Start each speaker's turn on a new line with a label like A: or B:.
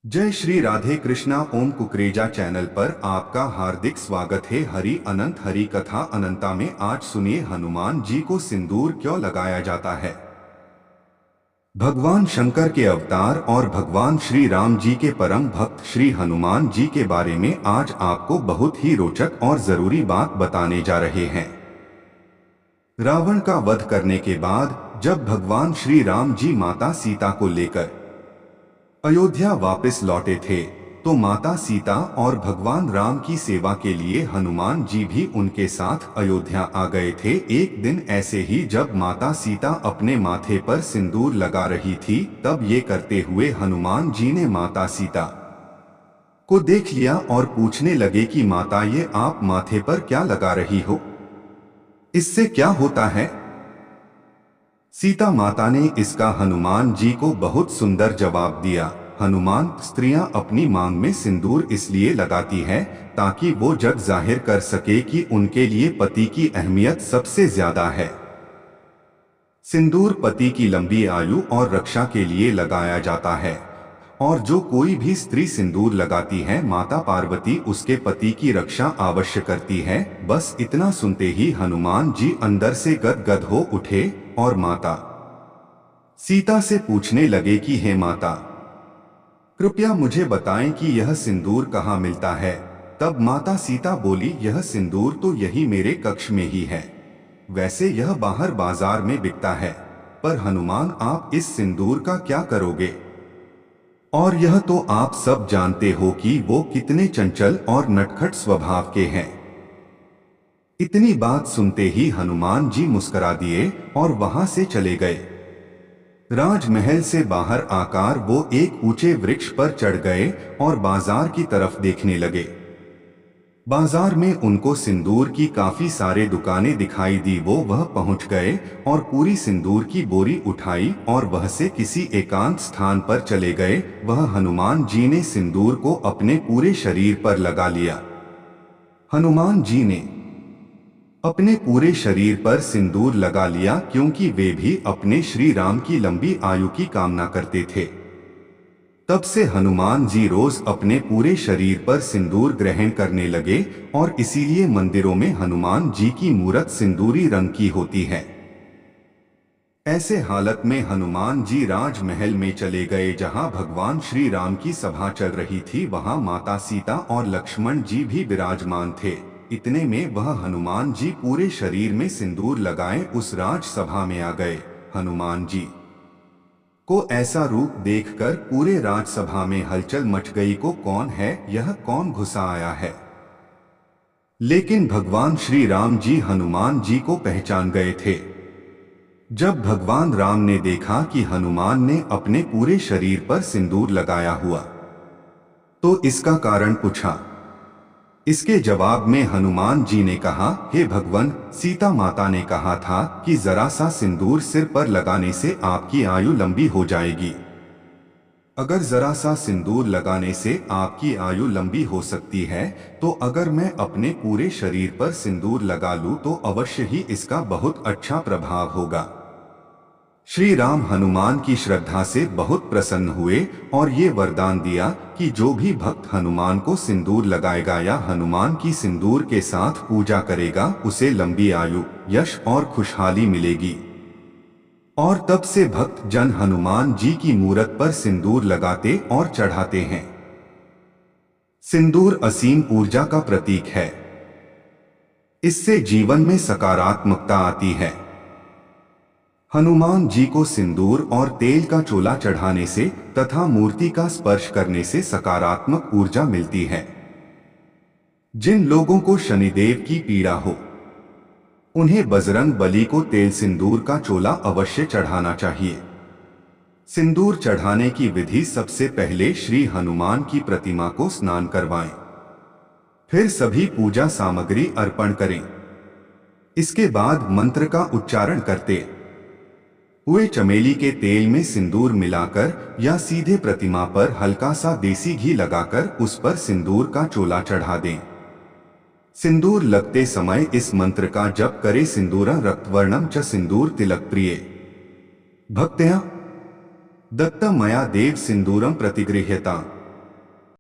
A: जय श्री राधे कृष्णा। ओम कुकरेजा चैनल पर आपका हार्दिक स्वागत है। हरि अनंत हरि कथा अनंता में आज सुनिए हनुमान जी को सिंदूर क्यों लगाया जाता है। भगवान शंकर के अवतार और भगवान श्री राम जी के परम भक्त श्री हनुमान जी के बारे में आज आपको बहुत ही रोचक और जरूरी बात बताने जा रहे हैं। रावण का वध करने के बाद जब भगवान श्री राम जी माता सीता को लेकर अयोध्या वापस लौटे थे तो माता सीता और भगवान राम की सेवा के लिए हनुमान जी भी उनके साथ अयोध्या आ गए थे। एक दिन ऐसे ही जब माता सीता अपने माथे पर सिंदूर लगा रही थी तब ये करते हुए हनुमान जी ने माता सीता को देख लिया और पूछने लगे कि माता ये आप माथे पर क्या लगा रही हो, इससे क्या होता है। सीता माता ने इसका हनुमान जी को बहुत सुंदर जवाब दिया। हनुमान, स्त्रियां अपनी मांग में सिंदूर इसलिए लगाती हैं ताकि वो जग जाहिर कर सके कि उनके लिए पति की अहमियत सबसे ज्यादा है। सिंदूर पति की लंबी आयु और रक्षा के लिए लगाया जाता है और जो कोई भी स्त्री सिंदूर लगाती है माता पार्वती उसके पति की रक्षा अवश्य करती है। बस इतना सुनते ही हनुमान जी अंदर से गदगद हो उठे और माता सीता से पूछने लगे कि हे माता, कृपया मुझे बताएं कि यह सिंदूर कहाँ मिलता है। तब माता सीता बोली, यह सिंदूर तो यही मेरे कक्ष में ही है। वैसे यह बाहर बाजार में बिकता है, पर हनुमान आप इस सिंदूर का क्या करोगे। और यह तो आप सब जानते हो कि वो कितने चंचल और नटखट स्वभाव के हैं। इतनी बात सुनते ही हनुमान जी मुस्कुरा दिए और वहां से चले गए। राजमहल से बाहर आकर वो एक ऊंचे वृक्ष पर चढ़ गए और बाजार की तरफ देखने लगे। बाजार में उनको सिंदूर की काफी सारे दुकानें दिखाई दी। वह पहुंच गए और पूरी सिंदूर की बोरी उठाई और वह से किसी एकांत स्थान पर चले गए। वह हनुमान जी ने सिंदूर को अपने पूरे शरीर पर लगा लिया। हनुमान जी ने अपने पूरे शरीर पर सिंदूर लगा लिया क्योंकि वे भी अपने श्री राम की लंबी आयु की कामना करते थे। तब से हनुमान जी रोज अपने पूरे शरीर पर सिंदूर ग्रहण करने लगे और इसीलिए मंदिरों में हनुमान जी की मूरत सिंदूरी रंग की होती है। ऐसे हालत में हनुमान जी राजमहल में चले गए जहां भगवान श्री राम की सभा चल रही थी। वहां माता सीता और लक्ष्मण जी भी विराजमान थे। इतने में वह हनुमान जी पूरे शरीर में सिंदूर लगाए उस राजसभा में आ गए। हनुमान जी को ऐसा रूप देखकर पूरे राजसभा में हलचल मच गई। को कौन है यह, कौन घुसा आया है। लेकिन भगवान श्री राम जी हनुमान जी को पहचान गए थे। जब भगवान राम ने देखा कि हनुमान ने अपने पूरे शरीर पर सिंदूर लगाया हुआ तो इसका कारण पूछा। इसके जवाब में हनुमान जी ने कहा, हे भगवान, सीता माता ने कहा था कि जरा सा सिंदूर सिर पर लगाने से आपकी आयु लंबी हो जाएगी। अगर जरा सा सिंदूर लगाने से आपकी आयु लंबी हो सकती है तो अगर मैं अपने पूरे शरीर पर सिंदूर लगा लूं तो अवश्य ही इसका बहुत अच्छा प्रभाव होगा। श्री राम हनुमान की श्रद्धा से बहुत प्रसन्न हुए और ये वरदान दिया कि जो भी भक्त हनुमान को सिंदूर लगाएगा या हनुमान की सिंदूर के साथ पूजा करेगा उसे लंबी आयु, यश और खुशहाली मिलेगी। और तब से भक्त जन हनुमान जी की मूरत पर सिंदूर लगाते और चढ़ाते हैं। सिंदूर असीम ऊर्जा का प्रतीक है। इससे जीवन में सकारात्मकता आती है। हनुमान जी को सिंदूर और तेल का चोला चढ़ाने से तथा मूर्ति का स्पर्श करने से सकारात्मक ऊर्जा मिलती है। जिन लोगों को शनिदेव की पीड़ा हो उन्हें बजरंग बली को तेल सिंदूर का चोला अवश्य चढ़ाना चाहिए। सिंदूर चढ़ाने की विधि, सबसे पहले श्री हनुमान की प्रतिमा को स्नान करवाएं, फिर सभी पूजा सामग्री अर्पण करें। इसके बाद मंत्र का उच्चारण करते हुए चमेली के तेल में सिंदूर मिलाकर या सीधे प्रतिमा पर हल्का सा देसी घी लगाकर उस पर सिंदूर का चोला चढ़ा दें। सिंदूर लगते समय इस मंत्र का जप करें, सिंदूरं रक्तवर्णं च सिंदूर तिलक प्रिये भक्त्या दत्तं मया देव सिंदूरं प्रतिगृह्यताम्।